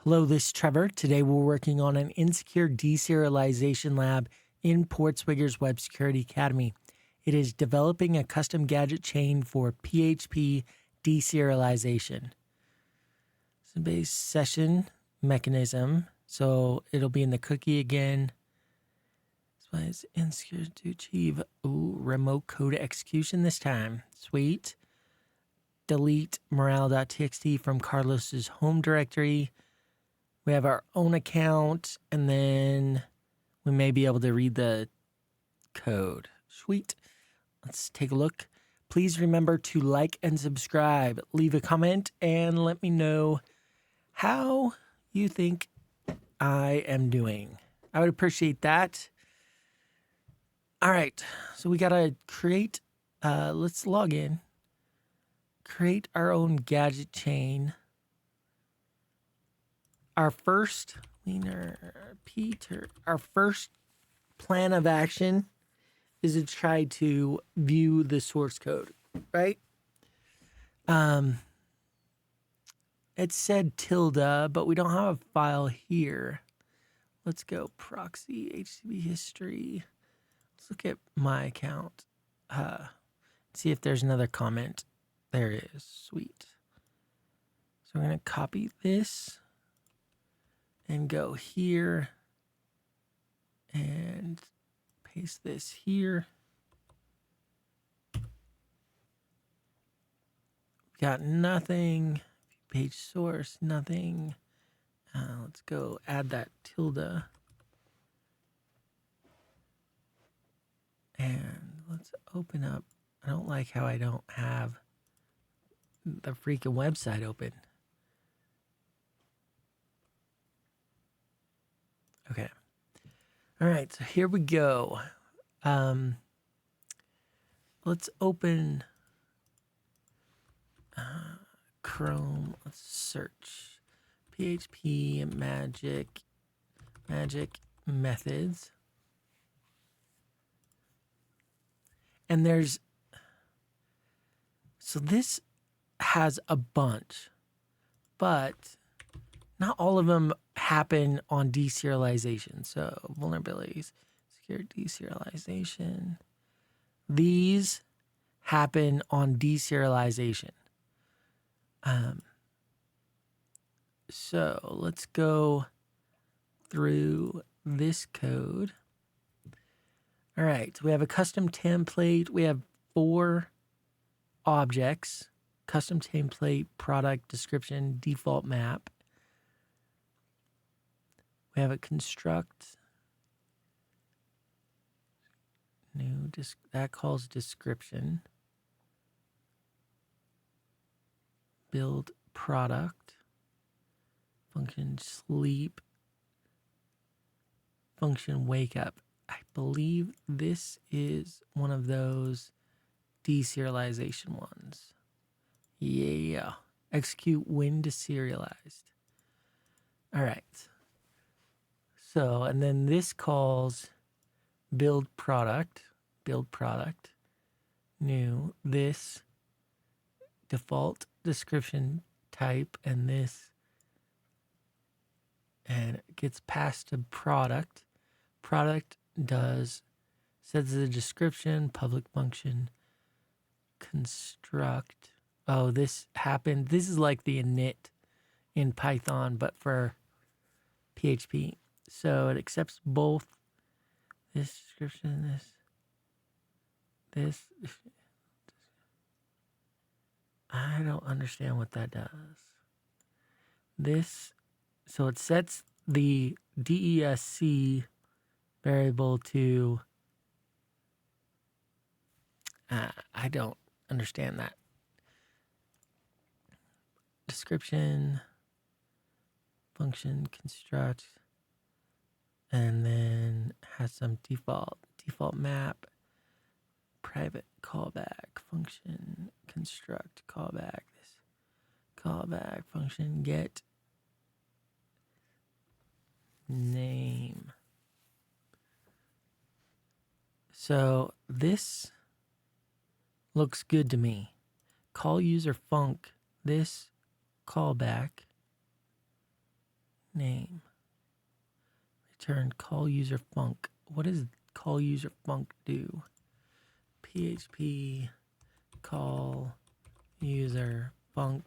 Hello, this is Trevor. Today we're working on an Insecure Deserialization lab in PortSwigger's Web Security Academy. It is developing a custom gadget chain for PHP deserialization. It's a base session mechanism, so it'll be in the cookie again. This is insecure to achieve remote code execution this time. Sweet. Delete morale.txt from Carlos's home directory. We have our own account, and then we may be able to read the code. Sweet. Let's take a look. Please remember to like and subscribe. Leave a comment and let me know how you think I am doing. I would appreciate that. All right. So we got to create, let's log in. Create our own gadget chain. Our first plan of action is to try to view the source code, right? It said tilde, but we don't have a file here. Let's go proxy HTTP history. Let's look at my account. See if there's another comment. There is. Sweet. So we're going to copy this and go here and paste this here. Got nothing. Page source, nothing. Let's go add that tilde. And let's open up. I don't like how I don't have the freaking website open. Okay. All right, so here we go. Let's open Chrome. Let's search PHP magic methods. And so this has a bunch, but not all of them happen on deserialization. So vulnerabilities, secure deserialization. These happen on deserialization. So let's go through this code. All right, we have a custom template. We have 4 objects: custom template, product, description, default map. We have a construct. That calls description. Build product. Function sleep. Function wake up. I believe this is one of those deserialization ones. Yeah. Execute when deserialized. All right. So, and then this calls build product, new, this default description type, and this, and it gets passed to product. Product sets the description, public function, construct. Oh, this happened. This is like the init in Python, but for PHP. So it accepts both this description, this. I don't understand what that does. This, so it sets the DESC variable to, I don't understand that. Description, function, construct, and then has some default map, private callback, function, construct, callback, this callback, function, get name. So this looks good to me. Call user func, this callback, name. Return call user func. What does call user func do? PHP call user func.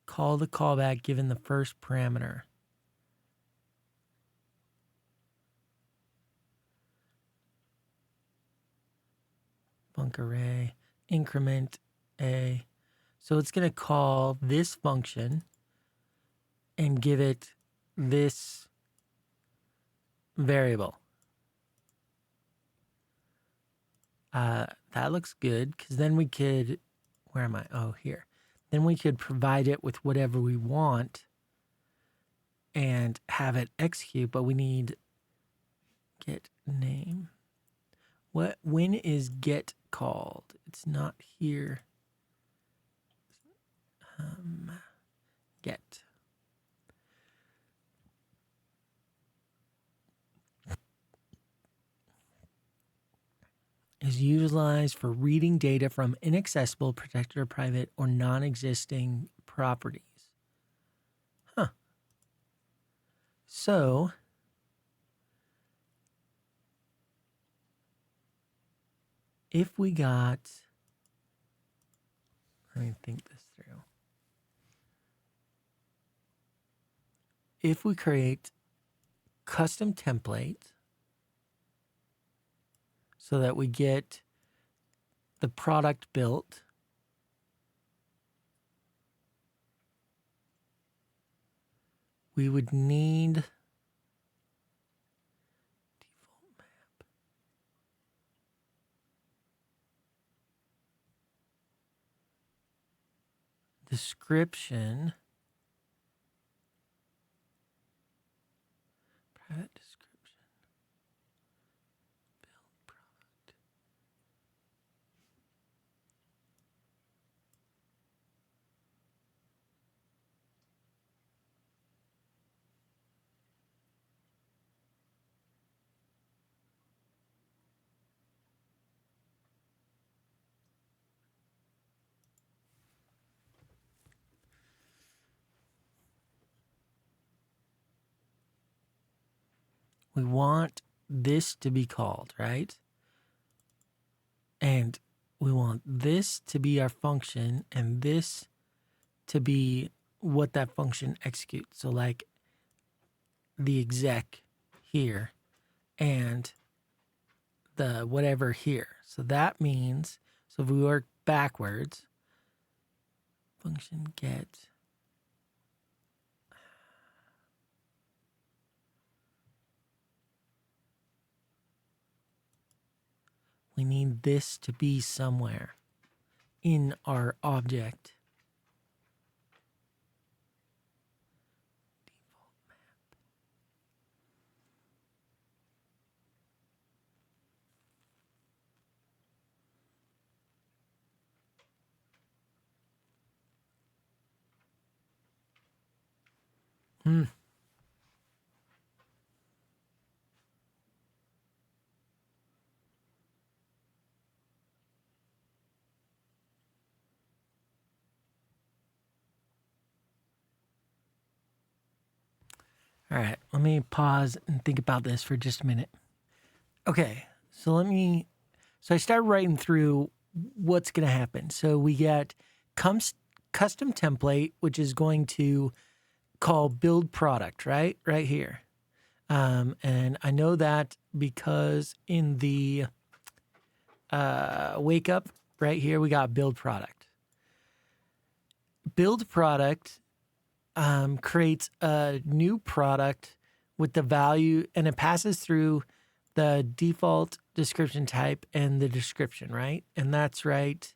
Call the callback given the first parameter. Func array, increment a. So it's going to call this function and give it this variable. That looks good, because then we could, where am I? Oh, here. Then we could provide it with whatever we want and have it execute, but we need get name. When is get called? It's not here. Get. Is utilized for reading data from inaccessible, protected, or private, or non-existing properties. Huh. So, if we got, let me think this through. If we create custom template so that we get the product built, we would need default map. Description. Private description. Build product. We want this to be called, right? And we want this to be our function and this to be what that function executes. So like the exec here and the whatever here. So that means, so if we work backwards, function get, we need this to be somewhere in our object. Default map. All right, let me pause and think about this for just a minute. Okay, so I start writing through what's going to happen. So we get custom template, which is going to call build product, right? Right here. And I know that because in the wake up right here, we got build product. Build product creates a new product with the value, and it passes through the default description type and the description, right? And that's right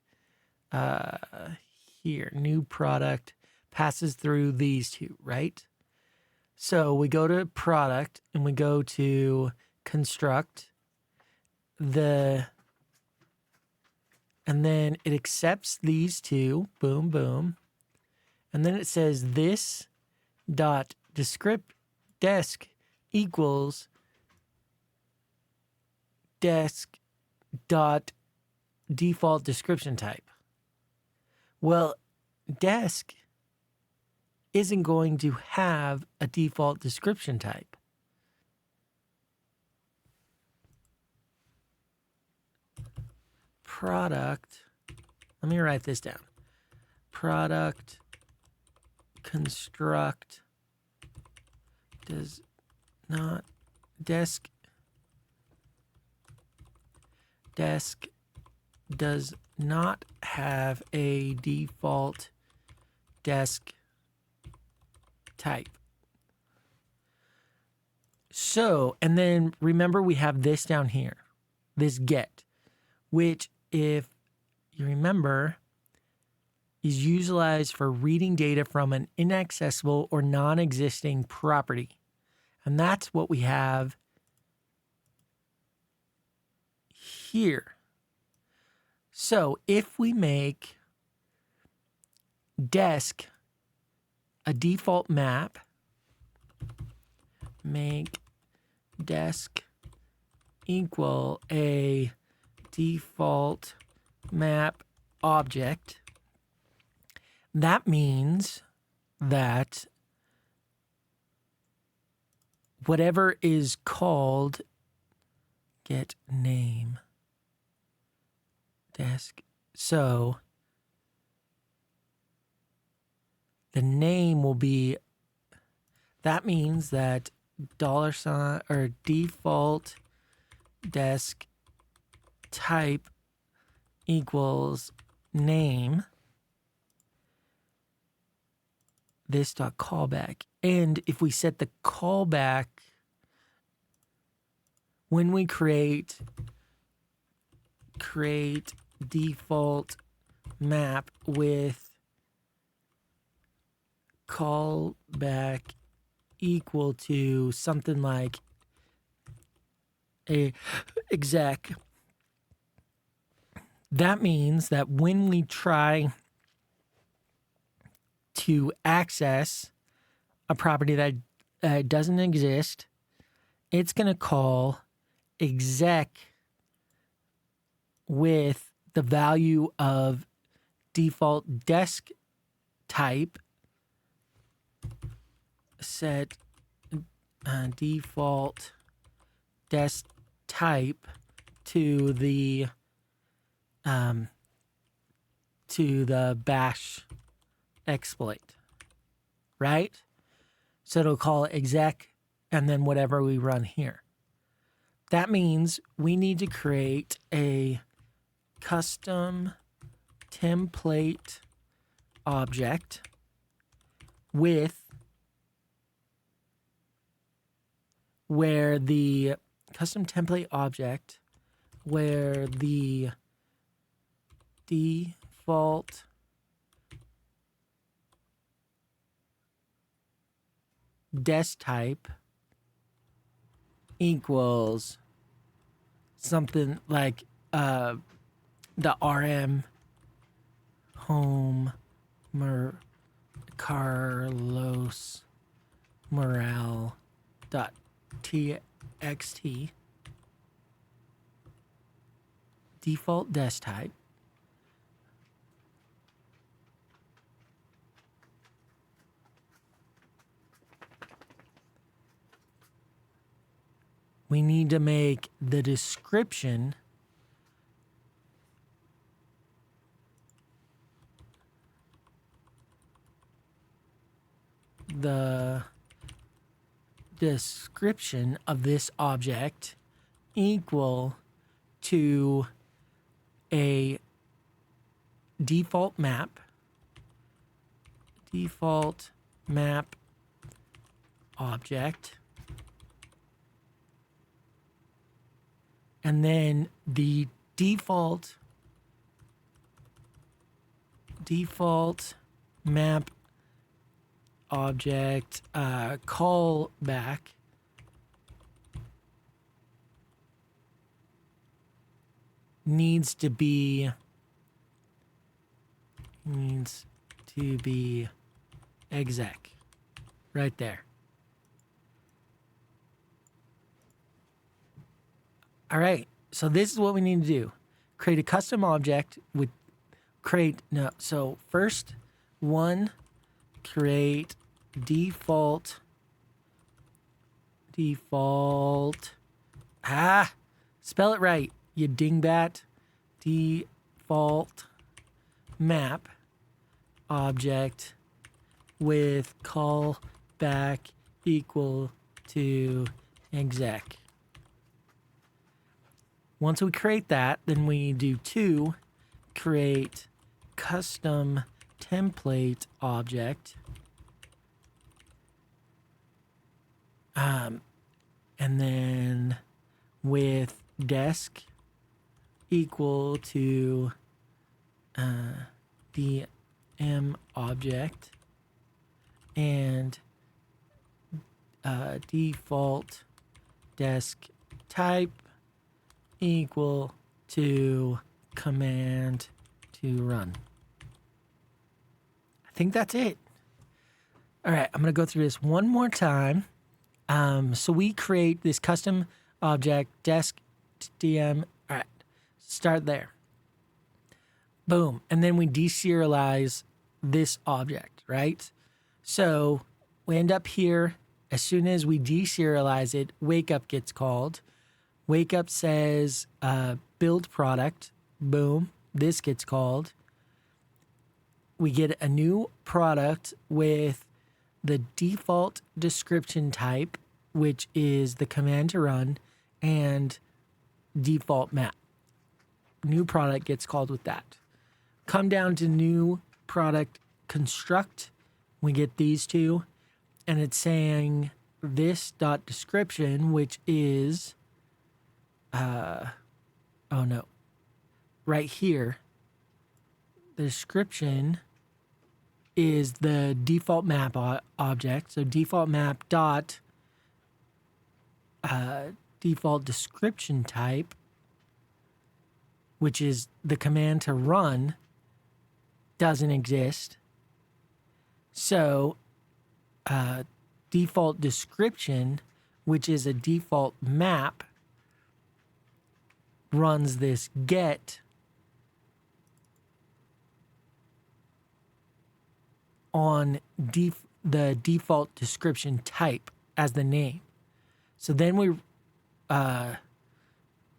here. New product passes through these two, right? So we go to product and we go to construct and then it accepts these two, boom, boom. And then it says this dot desk equals desk dot default description type. Well, desk isn't going to have a default description type. Product, let me write this down. Product construct does not, desk does not have a default desk type. So, and then remember we have this down here, this get, which if you remember is utilized for reading data from an inaccessible or non-existing property. And that's what we have here. So if we make desk a default map, make desk equal a default map object, that means that whatever is called get name desk, so the name will be, that means that $sign or default desk type equals name this dot callback. And if we set the callback when we create default map with callback equal to something like a exec, that means that when we try to access a property that doesn't exist, it's going to call exec with the value of default desk type, set default desk type to the bash exploit, right? So it'll call it exec and then whatever we run here. That means we need to create a custom template object with where the custom template object where the default desk type equals something like the RM home Carlos Morale dot txt default desk type we need to make the description of this object equal to a default map object, and then the default map object callback needs to be exec right there. All right, so this is what we need to do. create a custom object with so first one, create default, spell it right, you dingbat, default map object with callback equal to exec. Once we create that, then we do two, create custom template object, and then with desk equal to DM object, and default desk type equal to command to run. I think that's it. All right, I'm going to go through this one more time. So we create this custom object, desk DM. All right, start there. Boom. And then we deserialize this object, right? So we end up here. As soon as we deserialize it, wake up gets called. Wake up says build product. Boom. This gets called. We get a new product with the default description type, which is the command to run, and default map. New product gets called with that. Come down to new product construct. We get these two, and it's saying this dot description, which is, right here. The description is the default map object. So default map dot default description type, which is the command to run, doesn't exist. So default description, which is a default map, runs this get on the default description type as the name. So then we've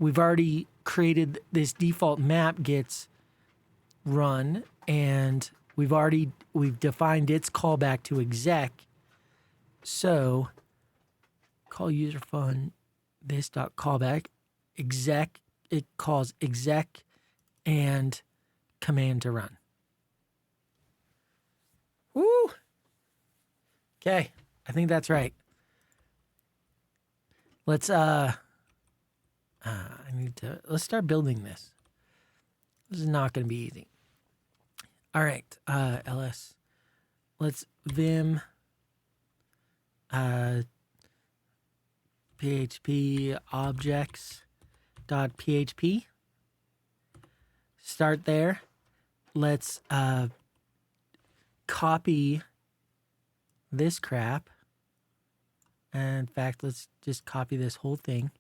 already created this default map gets run, and we've defined its callback to exec. So call user fun this dot callback exec. It calls exec and command to run. Woo! Okay, I think that's right. Let's let's start building this. This is not going to be easy. All right, ls. Let's vim PHP objects dot PHP. Start there. Let's copy this crap. And in fact, let's just copy this whole thing.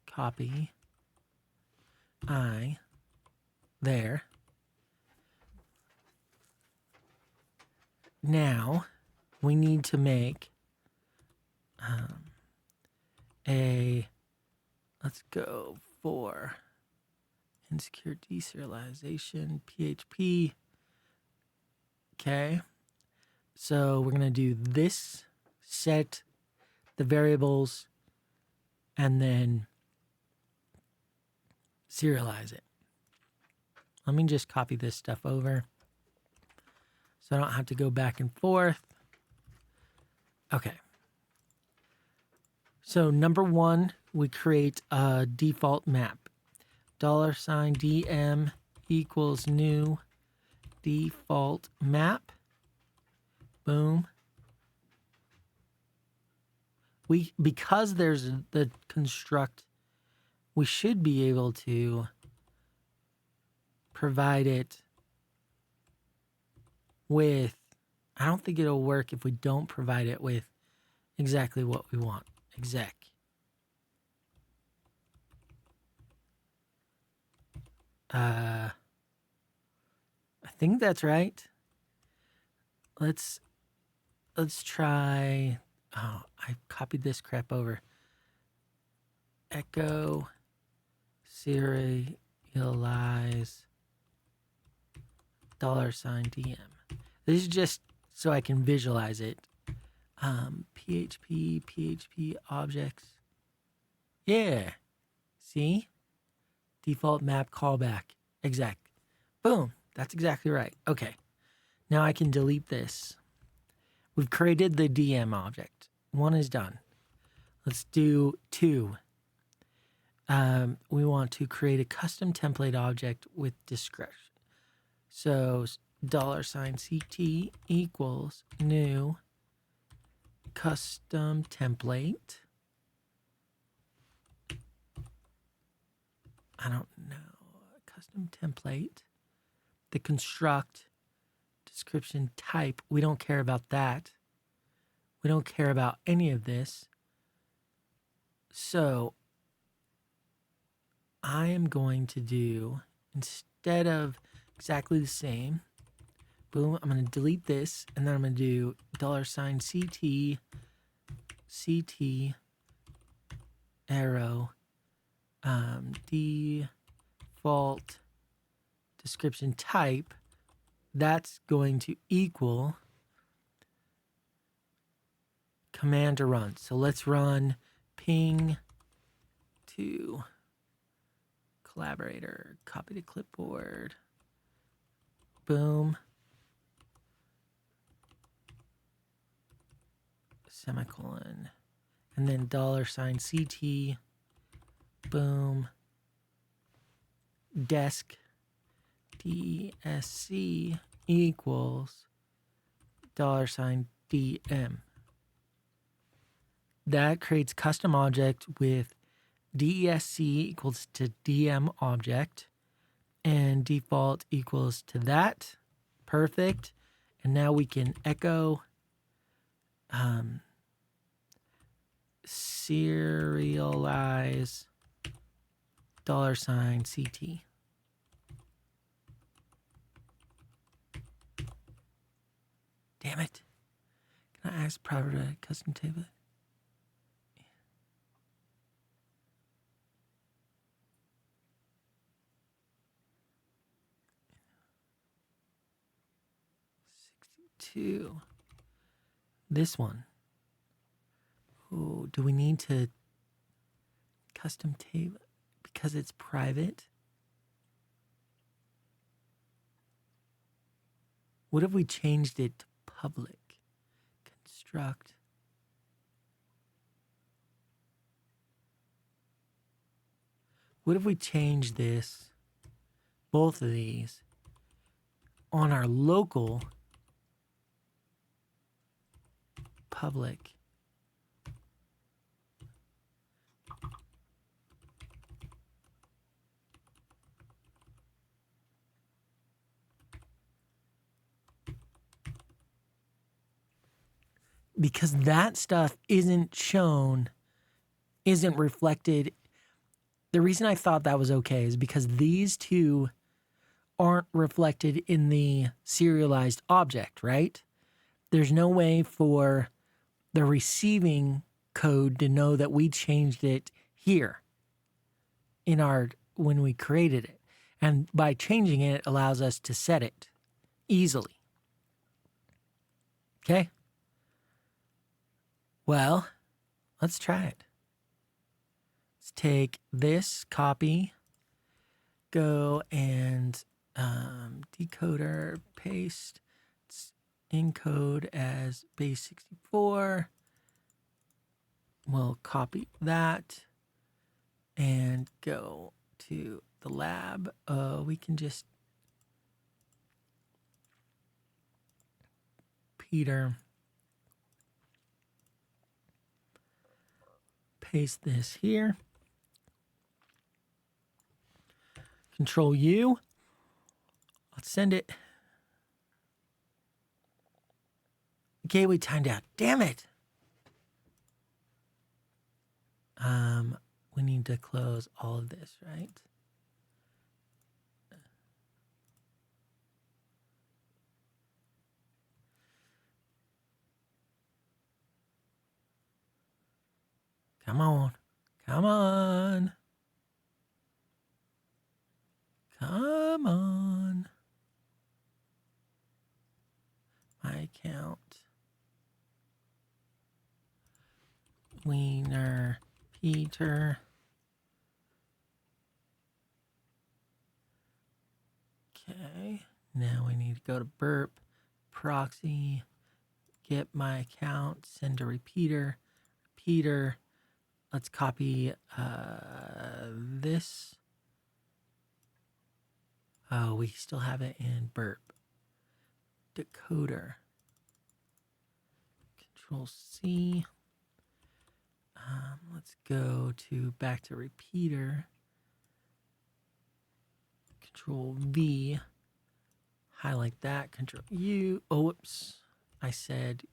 Copy there. Now we need to make let's go for Insecure Deserialization PHP. Okay, so we're gonna do this, set the variables, and then serialize it. Let me just copy this stuff over so I don't have to go back and forth. Okay. So number one, we create a default map. $DM equals new default map. Boom. Because there's the construct, we should be able to provide it with, I don't think it'll work if we don't provide it with exactly what we want. Exec. I think that's right. Let's try. Oh, I copied this crap over. Echo serialize $DM. This is just so I can visualize it. PHP objects. Yeah. See? Default map callback. Exact. Boom. That's exactly right. Okay. Now I can delete this. We've created the DM object. One is done. Let's do 2. We want to create a custom template object with discretion. So $CT equals new custom template. I don't know. Custom template. The construct description type. We don't care about that. We don't care about any of this. So I am going to do, instead of exactly the same, boom, I'm going to delete this, and then I'm going to do $CT arrow default description type. That's going to equal command to run. So let's run ping to collaborator, copy to clipboard, boom, semicolon, and then $CT, boom, desk DSC equals $DM. That creates custom object with DESC equals to DM object, and default equals to that. Perfect. And now we can echo serialize $CT. Damn it. Can I ask proper to custom table? To this one. Oh, do we need to custom table because it's private? What if we changed it to public? Construct. What if we change this, both of these, on our local public? Because that stuff isn't shown, isn't reflected. The reason I thought that was okay is because these two aren't reflected in the serialized object, right? There's no way for the receiving code to know that we changed it here in our, when we created it. And by changing it, it allows us to set it easily. Okay? Well, let's try it. Let's take this copy, go and decoder, paste, encode as base 64. We'll copy that and go to the lab. We can just Peter, paste this here. Control U. Let's send it. Gateway timed out. Damn it. We need to close all of this, right? Come on. Come on. Come on. My account. Wiener Peter. Okay. Now we need to go to burp. Proxy. Get my account. Send to repeater. Repeater. Let's copy this. Oh, we still have it in burp. Decoder. Control C. Let's go back to repeater. Control V. Highlight that. Control U. Oh, whoops. I said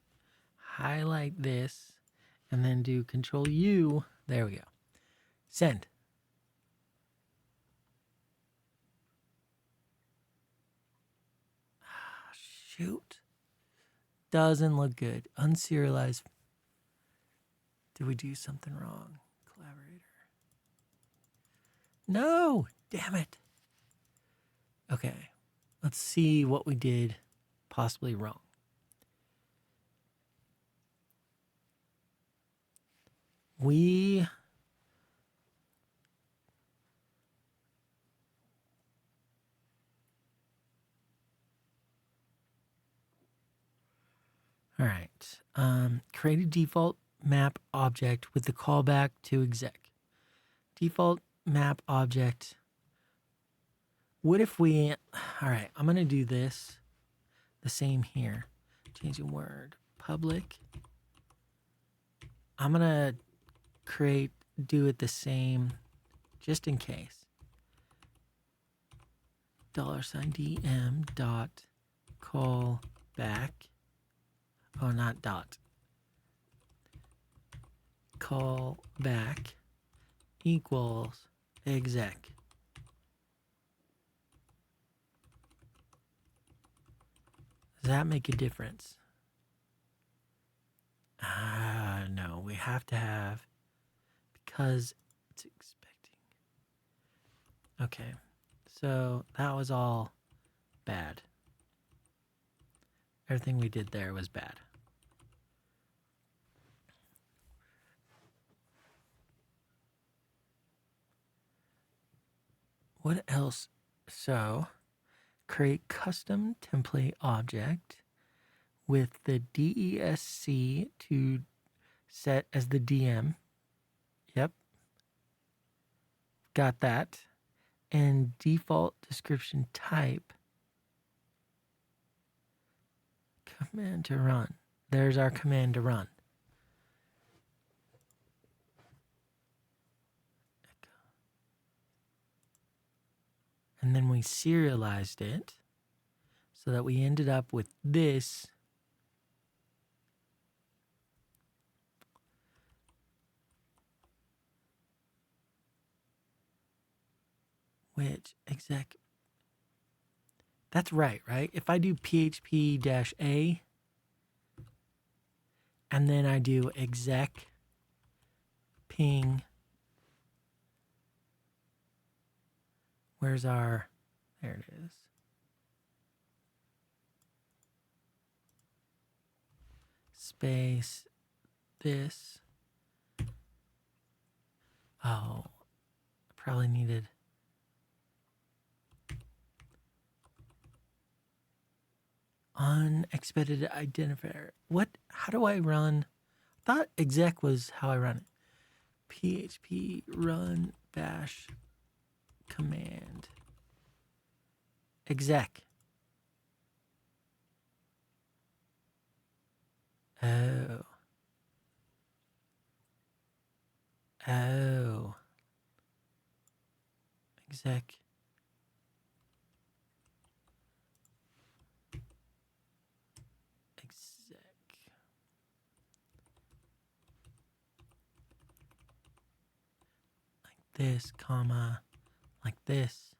highlight this and then do Control U. There we go. Send. Shoot. Doesn't look good. Unserialized. Did we do something wrong? Collaborator. No! Damn it. Okay. Let's see what we did possibly wrong. All right. Create a default map object with the callback to exec. Default map object. What if we... All right, I'm going to do this the same here. Changing word. Public. I'm going to do it the same just in case. $DM dot call back. Oh, not dot. Call back equals exec. Does that make a difference? No, we have to have, because it's expecting. Okay, so that was all bad. Everything we did there was bad. What else? So, create custom template object with the DESC to set as the DM. Yep. Got that. And default description type. Command to run. There's our command to run. And then we serialized it so that we ended up with this. Which exec. That's right? If I do PHP-A and then I do exec ping. Where's our, there it is. Space this. Oh, I probably needed. Unexpected identifier. What? How do I run? I thought exec was how I run it. PHP run bash command exec. Oh. Exec. Like this, comma, like this.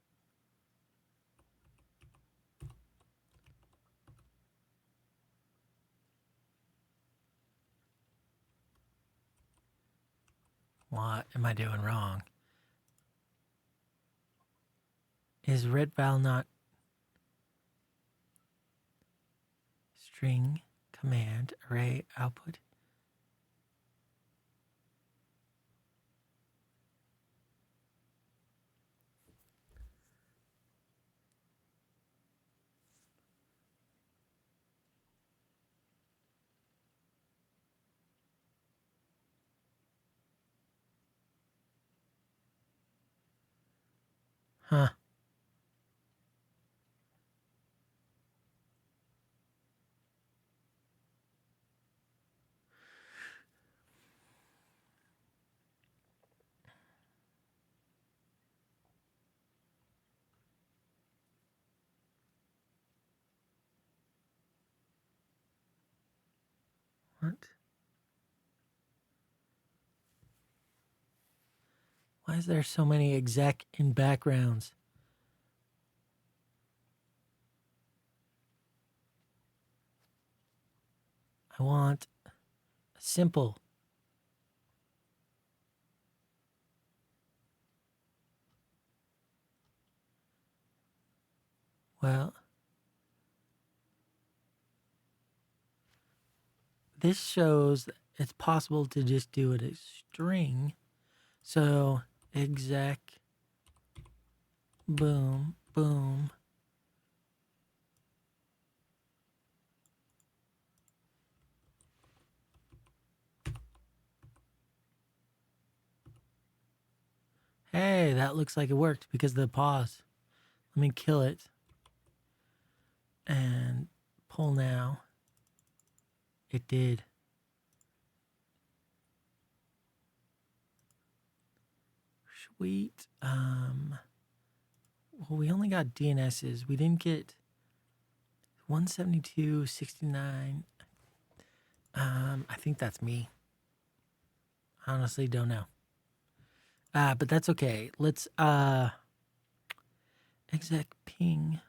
What am I doing wrong? Is red val not string command array output? Huh. What? Why is there so many exec in backgrounds? I want a simple. Well, this shows that it's possible to just do it as string. So exec, boom, boom. Hey, that looks like it worked because of the pause. Let me kill it. And pull now. It did. Sweet. Well, we only got DNSs. We didn't get 172.69. I think that's me. Honestly, don't know. But that's okay. Let's exec ping.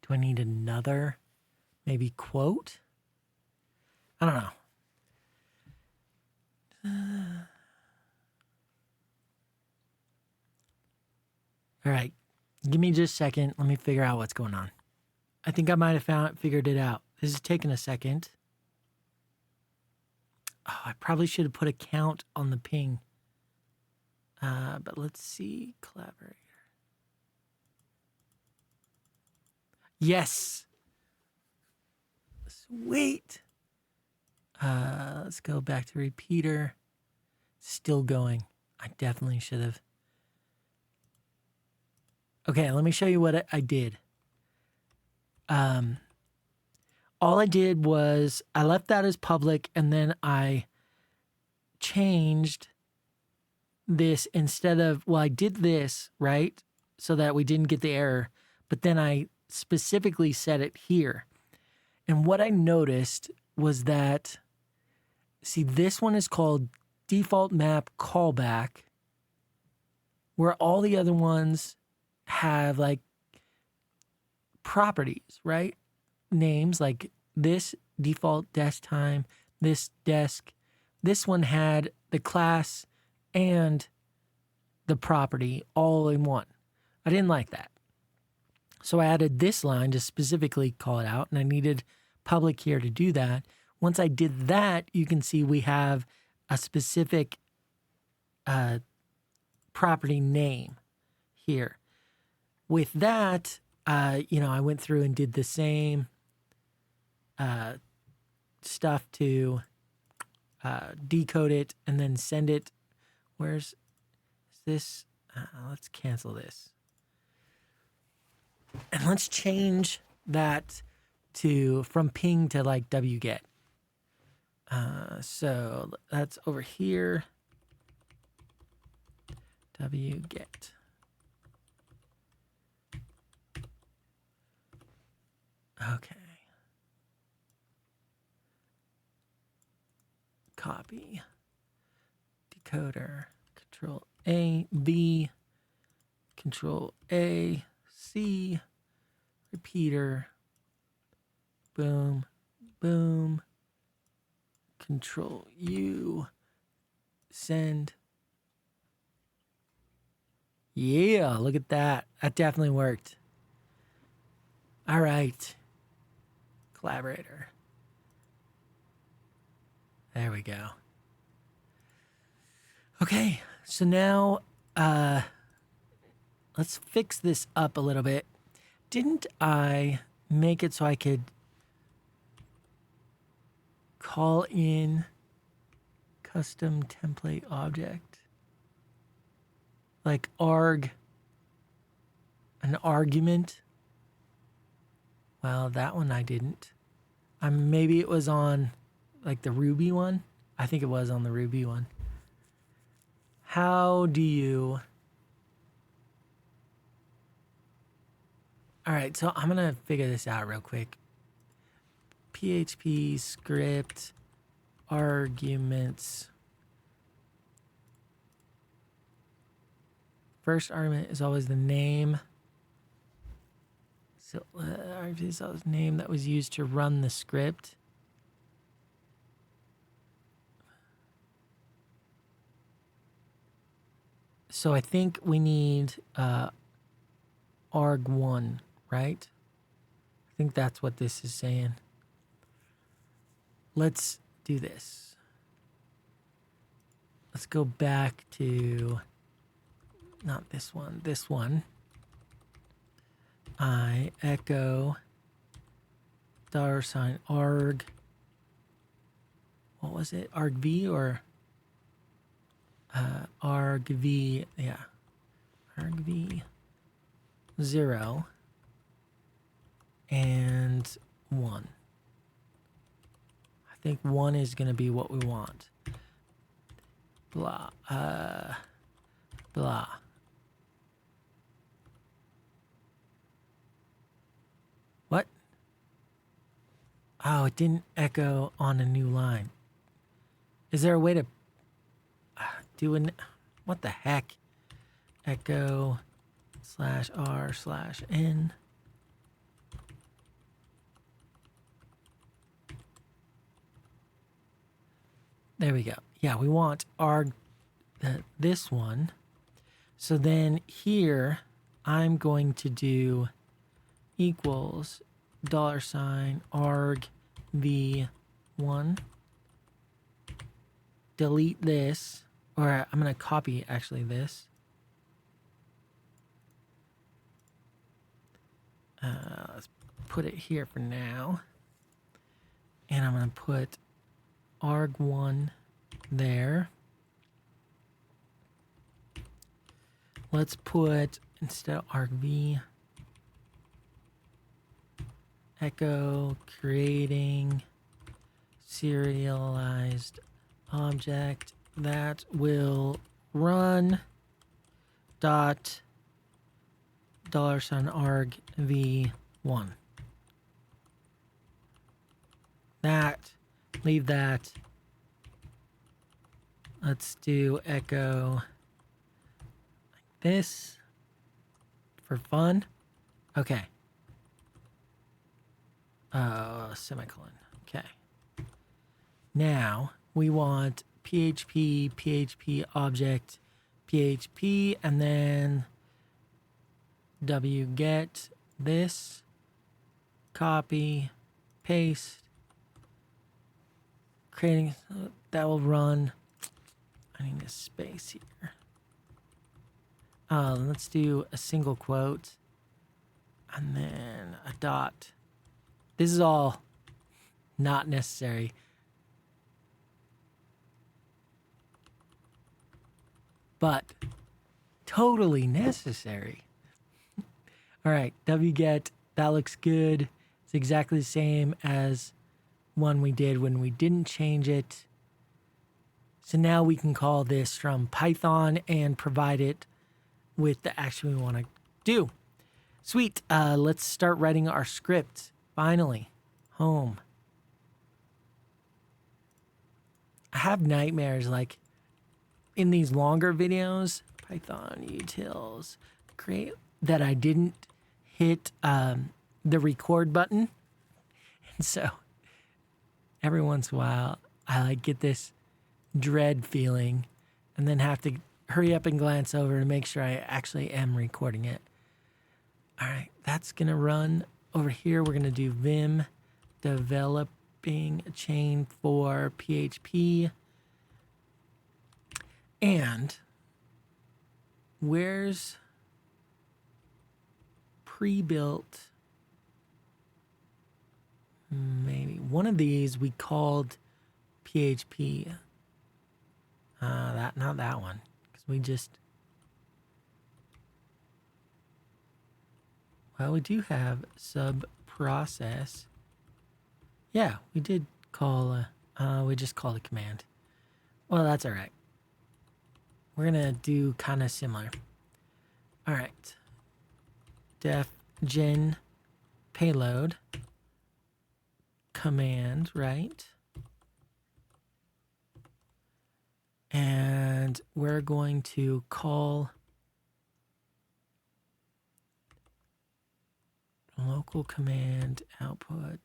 Do I need another maybe quote? I don't know. All right. Give me just a second. Let me figure out what's going on. I think I might have figured it out. This is taking a second. Oh, I probably should have put a count on the ping. But let's see. Collaborator. Yes. Sweet. Let's go back to repeater. Still going. I definitely should have. Okay, let me show you what I did. All I did was I left that as public, and then I changed this instead of, well, I did this, right? So that we didn't get the error, but then I specifically set it here. And what I noticed was that, see, this one is called default map callback, where all the other ones have like properties, right? Names like this default desk time, this desk. This one had the class and the property all in one. I didn't like that. So I added this line to specifically call it out, and I needed public here to do that. Once I did that, you can see we have a specific property name here. With that, I went through and did the same stuff to decode it and then send it. Where's this? Let's cancel this. And let's change that from ping to like wget. So that's over here. Wget. Okay. Copy. Decoder. Control A, B, Control A, C, repeater, boom, boom, Control U, send. Yeah, look at that. That definitely worked. All right. Collaborator. There we go. Okay, so now let's fix this up a little bit. Didn't I make it so I could call in custom template object? Like an argument? Well, that one I didn't. Maybe it was on like the Ruby one. I think it was on the Ruby one. How do you... All right, so I'm going to figure this out real quick. PHP script arguments. First argument is always the name. So argument is always the name that was used to run the script. So I think we need arg1, right? I think that's what this is saying. Let's do this. Let's go back to, not this one, this one. I echo $arg. What was it? argv or argv? Yeah, argv 0 and 1. I think 1 is going to be what we want. Blah, blah. What? Oh, it didn't echo on a new line. Is there a way to do an... What the heck? Echo /r/n. There we go. Yeah, we want this one. So then here, I'm going to do equals $arg v1. Delete this, or I'm going to copy actually this. Let's put it here for now. And I'm going to put arg1 there. Let's put, instead of argv, echo creating serialized object that will run dot $arg v1. That, leave that. Let's do echo like this for fun. Okay. Semicolon. Okay. Now we want PHP object, PHP, and then wget this, copy, paste, creating, that will run. I need a space here. Let's do a single quote and then a dot. This is all not necessary. But totally necessary. All right, wget, that looks good. It's exactly the same as one we did when we didn't change it. So now we can call this from Python and provide it with the action we want to do. Sweet. Let's start writing our script. Finally, home. I have nightmares like in these longer videos, Python utils create that I didn't hit the record button. And so every once in a while, I like get this dread feeling and then have to hurry up and glance over to make sure I actually am recording it. All right, that's going to run over here. We're going to do Vim developing a chain for PHP. And where's pre-built? Maybe one of these we called PHP. Not that one, because we just. Well, we do have sub process. Yeah, we did call. We just called a command. Well, that's all right. We're gonna do kind of similar. All right. Def gen payload command, right? And we're going to call local command output,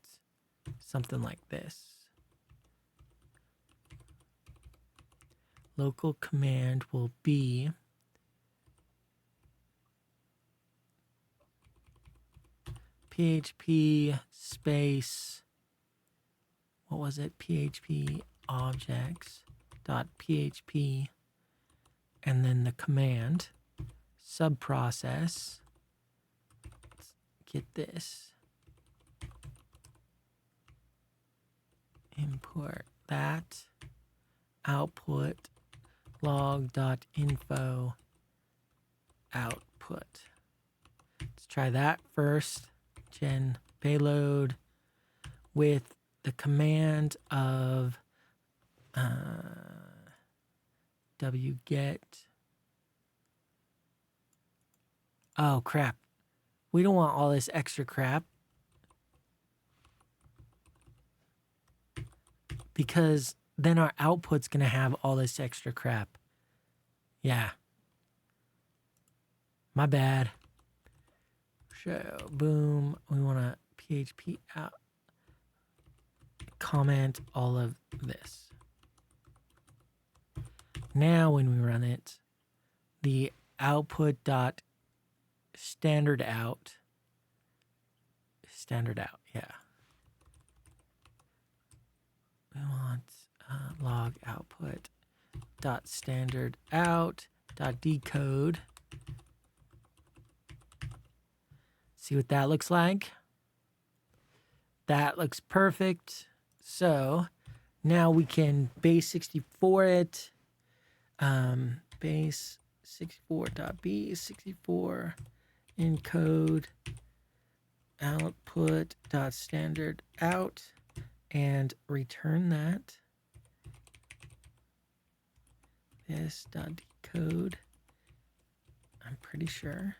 something like this. Local command will be PHP space, what was it? PHP objects dot PHP, and then the command subprocess. Let's get this. Import that output log.info output. Let's try that first. Gen payload with the command of wget. Oh crap. We don't want all this extra crap. Because then our output's going to have all this extra crap. Yeah. My bad. So, boom. We want to PHP out. Comment all of this. Now when we run it, the output dot standard out. Standard out, yeah. We want log output dot standard out dot decode. See what that looks like? That looks perfect. So now we can base 64 it. Base 64.b 64 encode output dot standard out and return that. This dot decode. I'm pretty sure.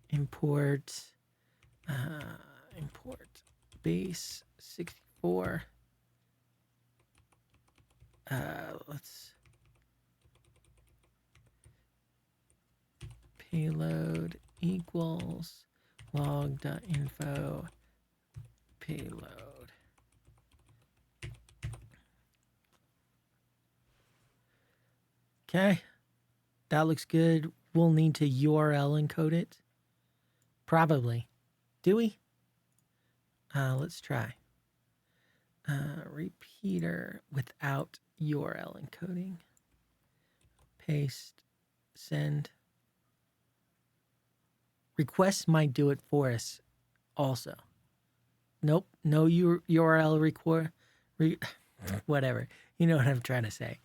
Import base 64. Let's payload equals log.info payload. Okay, that looks good. We'll need to URL encode it. Probably. Do we? Let's try. Repeater without URL encoding. Paste. Send. Request might do it for us also. Nope. No URL record. Whatever. You know what I'm trying to say.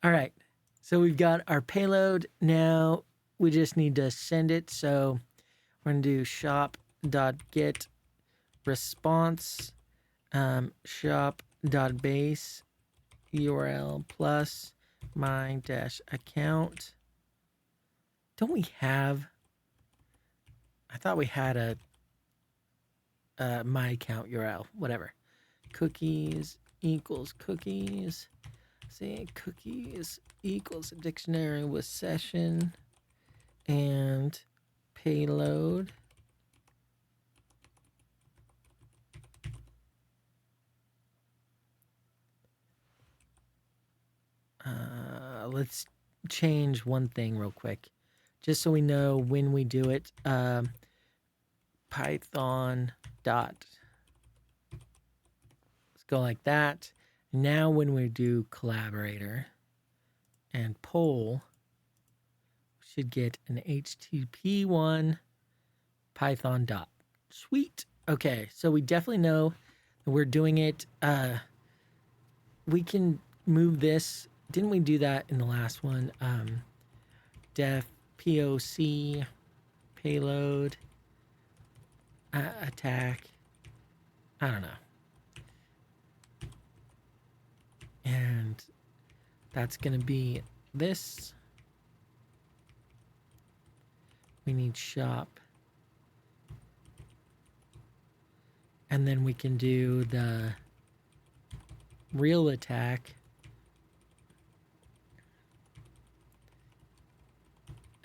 All right. So we've got our payload. Now we just need to send it. So we're going to do shop.get response shop.base URL plus my dash account. Don't we have? I thought we had a my account URL, whatever. Cookies equals cookies. Say cookies equals a dictionary with session and payload. Let's change one thing real quick, just so we know when we do it. Python dot. Let's go like that. Now when we do collaborator and poll, we should get an HTTP one, Python dot. Sweet. Okay, so we definitely know that we're doing it. We can move this. Didn't we do that in the last one? Def POC payload attack. I don't know. And that's going to be this. We need shop. And then we can do the real attack.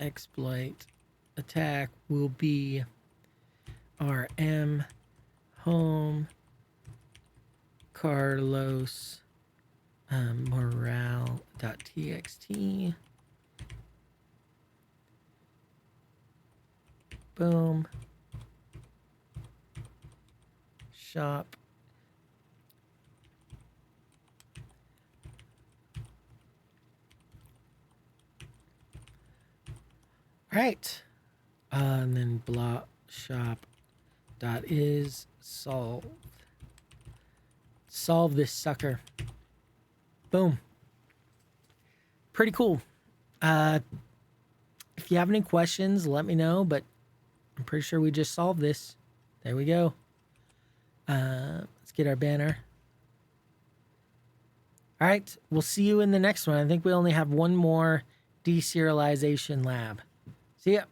Exploit attack will be RM home Carlos morale.txt. Boom. Shop. All right. And then block shop dot is solved. Solve this sucker. Boom. Pretty cool. If you have any questions, let me know, but I'm pretty sure we just solved this. There we go. Let's get our banner. All right. We'll see you in the next one. I think we only have one more deserialization lab. See ya.